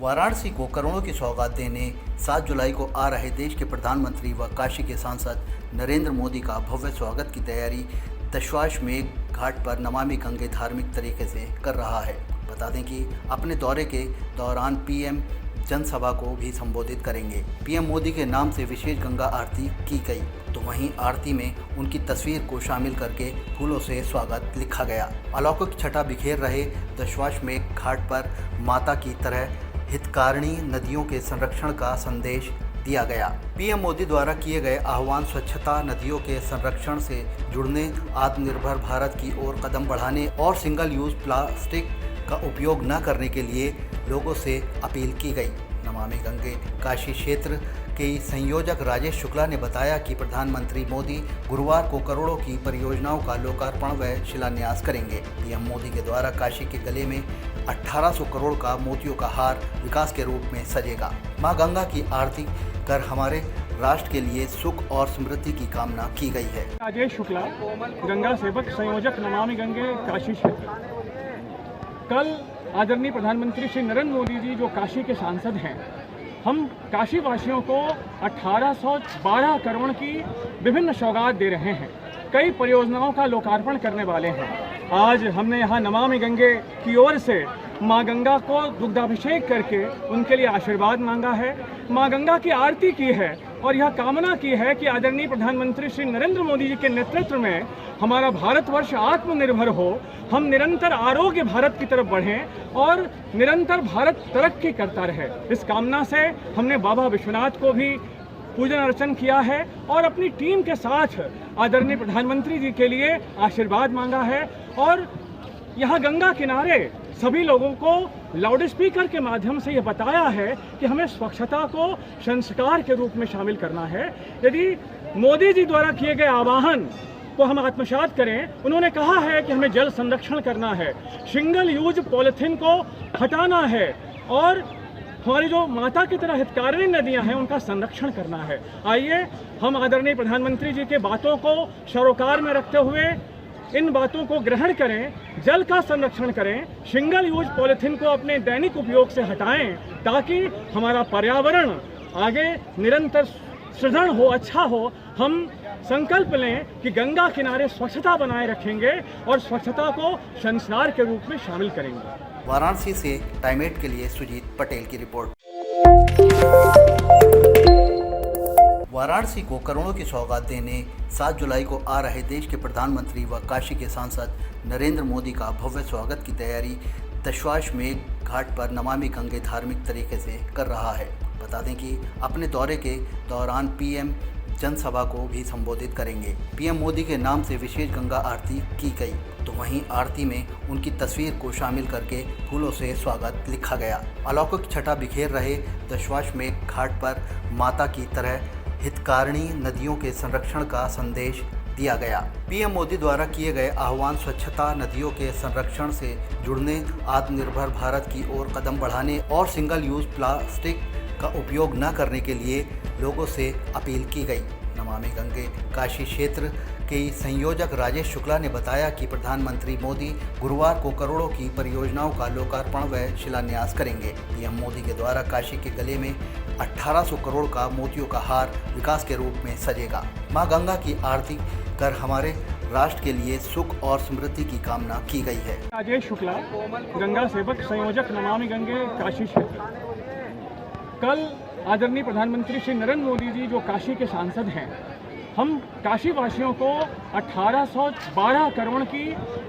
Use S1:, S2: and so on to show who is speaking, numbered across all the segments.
S1: वाराणसी को करोड़ों की सौगात देने 7 जुलाई को आ रहे देश के प्रधानमंत्री व काशी के सांसद नरेंद्र मोदी का भव्य स्वागत की तैयारी दशाश्वमेध घाट पर नमामि गंगे धार्मिक तरीके से कर रहा है। बता दें कि अपने दौरे के दौरान पीएम जनसभा को भी संबोधित करेंगे। पीएम मोदी के नाम से विशेष गंगा आरती की गई, तो वहीं आरती में उनकी तस्वीर को शामिल करके फूलों से स्वागत लिखा गया। अलौकिक छटा बिखेर रहे दशाश्वमेध घाट पर माता की तरह हितकारिणी नदियों के संरक्षण का संदेश दिया गया। पीएम मोदी द्वारा किए गए आह्वान स्वच्छता, नदियों के संरक्षण से जुड़ने, आत्मनिर्भर भारत की ओर कदम बढ़ाने और सिंगल यूज प्लास्टिक का उपयोग न करने के लिए लोगों से अपील की गई। नमामि गंगे काशी क्षेत्र के संयोजक राजेश शुक्ला ने बताया कि प्रधानमंत्री मोदी गुरुवार को करोड़ों की परियोजनाओं का लोकार्पण व शिलान्यास करेंगे। पीएम मोदी के द्वारा काशी के गले में 1800 करोड़ का मोतियों का हार विकास के रूप में सजेगा। मां गंगा की आरती कर हमारे राष्ट्र के लिए सुख और समृद्धि की कामना की गई है।
S2: राजेश शुक्ला, गंगा सेवक, संयोजक नमामि गंगे काशी क्षेत्र। कल आदरणीय प्रधानमंत्री श्री नरेंद्र मोदी जी जो काशी के सांसद हैं, हम काशी वासियों को 1812 करोड़ की विभिन्न सौगात दे रहे हैं। कई परियोजनाओं का लोकार्पण करने वाले हैं। आज हमने यहाँ नमामि गंगे की ओर से माँ गंगा को दुग्धाभिषेक करके उनके लिए आशीर्वाद मांगा है, माँ गंगा की आरती की है और यह कामना की है कि आदरणीय प्रधानमंत्री श्री नरेंद्र मोदी जी के नेतृत्व में हमारा भारतवर्ष आत्मनिर्भर हो, हम निरंतर आरोग्य भारत की तरफ बढ़ें और निरंतर भारत तरक्की करता रहे। इस कामना से हमने बाबा विश्वनाथ को भी पूजन अर्चन किया है और अपनी टीम के साथ आदरणीय प्रधानमंत्री जी के लिए आशीर्वाद मांगा है। और यहाँ गंगा किनारे सभी लोगों को लाउड स्पीकर के माध्यम से यह बताया है कि हमें स्वच्छता को संस्कार के रूप में शामिल करना है। यदि मोदी जी द्वारा किए गए आह्वान को हम आत्मसात करें, उन्होंने कहा है कि हमें जल संरक्षण करना है, सिंगल यूज पॉलिथीन को हटाना है और हमारी जो माता की तरह हितकारिणी नदियां हैं उनका संरक्षण करना है। आइए हम आदरणीय प्रधानमंत्री जी के बातों को सरोकार में रखते हुए इन बातों को ग्रहण करें, जल का संरक्षण करें, सिंगल यूज पॉलिथीन को अपने दैनिक उपयोग से हटाएं ताकि हमारा पर्यावरण आगे निरंतर सुदृढ़ हो, अच्छा हो। हम संकल्प लें कि गंगा किनारे स्वच्छता बनाए रखेंगे और स्वच्छता को संस्कार के रूप में शामिल करेंगे।
S1: वाराणसी से टाइम 8 के लिए सुजीत पटेल की रिपोर्ट। वाराणसी को करोड़ों की सौगात देने 7 जुलाई को आ रहे देश के प्रधानमंत्री व काशी के सांसद नरेंद्र मोदी का भव्य स्वागत की तैयारी दशाश्वमेध घाट पर नमामि गंगे धार्मिक तरीके से कर रहा है। बता दें कि अपने दौरे के दौरान पीएम जनसभा को भी संबोधित करेंगे। पीएम मोदी के नाम से विशेष गंगा आरती की गई, तो वहीं आरती में उनकी तस्वीर को शामिल करके फूलों से स्वागत लिखा गया। अलौकिक छटा बिखेर रहे दशाश्वमेध घाट पर माता की तरह हितकारिणी नदियों के संरक्षण का संदेश दिया गया। पीएम मोदी द्वारा किए गए आह्वान स्वच्छता, नदियों के संरक्षण से जुड़ने, आत्मनिर्भर भारत की ओर कदम बढ़ाने और सिंगल यूज प्लास्टिक का उपयोग न करने के लिए लोगों से अपील की गई। नमामि गंगे काशी क्षेत्र के संयोजक राजेश शुक्ला ने बताया कि प्रधानमंत्री मोदी गुरुवार को करोड़ों की परियोजनाओं का लोकार्पण व शिलान्यास करेंगे। पीएम मोदी के द्वारा काशी के गले में 1800 करोड़ का मोतियों का हार विकास के रूप में सजेगा। मां गंगा की आरती कर हमारे राष्ट्र के लिए सुख और समृद्धि की कामना की गई है।
S2: राजेश शुक्ला, गंगा सेवक, संयोजक नमामि गंगे काशी क्षेत्र। कल आदरणीय प्रधानमंत्री श्री नरेंद्र मोदी जी जो काशी के सांसद हैं, हम काशी वासियों को 1812 करोड़ की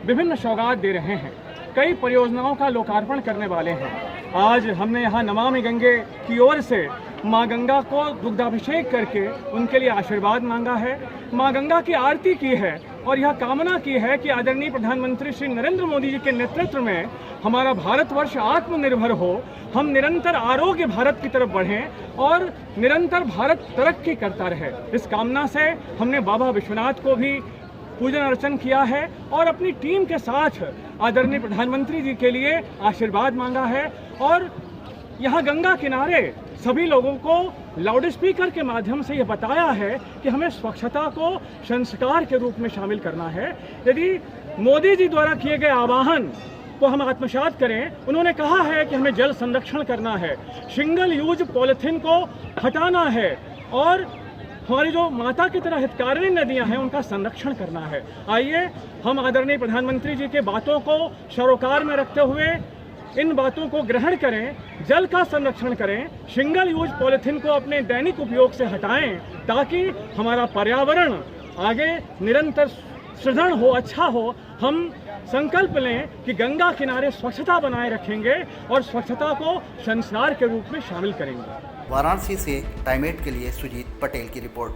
S2: विभिन्न सौगात दे रहे हैं। कई परियोजनाओं का लोकार्पण करने वाले हैं। आज हमने यहाँ नमामि गंगे की ओर से माँ गंगा को दुग्धाभिषेक करके उनके लिए आशीर्वाद मांगा है, माँ गंगा की आरती की है और यह कामना की है कि आदरणीय प्रधानमंत्री श्री नरेंद्र मोदी जी के नेतृत्व में हमारा भारतवर्ष आत्मनिर्भर हो, हम निरंतर आरोग्य भारत की तरफ बढ़ें और निरंतर भारत तरक्की करता रहे। इस कामना से हमने बाबा विश्वनाथ को भी पूजन अर्चन किया है और अपनी टीम के साथ आदरणीय प्रधानमंत्री जी के लिए आशीर्वाद मांगा है। और यहाँ गंगा किनारे सभी लोगों को लाउड स्पीकर के माध्यम से यह बताया है कि हमें स्वच्छता को संस्कार के रूप में शामिल करना है। यदि मोदी जी द्वारा किए गए आह्वान को हम आत्मसात करें। उन्होंने कहा है कि हमें जल संरक्षण करना है, सिंगल यूज पॉलिथीन को हटाना है और हमारी जो माता की तरह हितकारिणी नदियां हैं उनका संरक्षण करना है। आइए हम आदरणीय प्रधानमंत्री जी के बातों को सरोकार में रखते हुए इन बातों को ग्रहण करें, जल का संरक्षण करें, सिंगल यूज पॉलिथीन को अपने दैनिक उपयोग से हटाएं ताकि हमारा पर्यावरण आगे निरंतर सुदृढ़ हो, अच्छा हो। हम संकल्प लें कि गंगा किनारे स्वच्छता बनाए रखेंगे और स्वच्छता को संस्कार के रूप में शामिल करेंगे।
S1: वाराणसी से टाइम 8 के लिए सुजीत पटेल की रिपोर्ट।